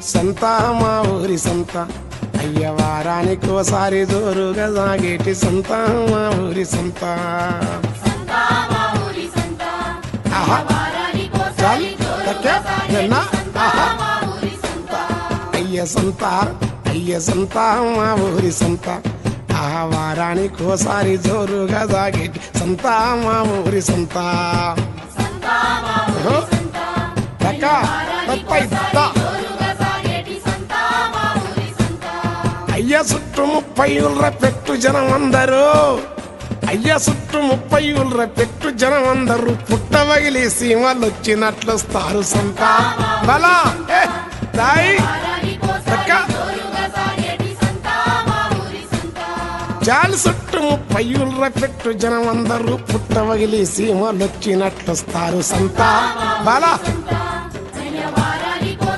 సంత మా ఊరి సంత అయ్య వారానికోసారి జోరుగా సాగేటి సంత మా ఊరి సంత ఆహా చల్ తక్కే విన్నా ఆహా అయ్య సంత మా ఊరి సంత ఆహా వారానికోసారి జోరుగా సాగేటి సంత మా ఊరి సంత అయ్య చుట్టూ 30 ఊళ్ళ పెట్టు జనం అందరూ అయ్య చుట్టూ 30 ఊళ్ళ పెట్టు జనం అందరూ పుట్టవగిలి సీమలు వచ్చినట్లు వస్తారు సంత బలా జాలి చుట్టూ 30 ఊళ్ళ పెట్టు జనం అందరూ పుట్టవగిలి సీమలు వచ్చినట్లు వస్తారు సంత బలా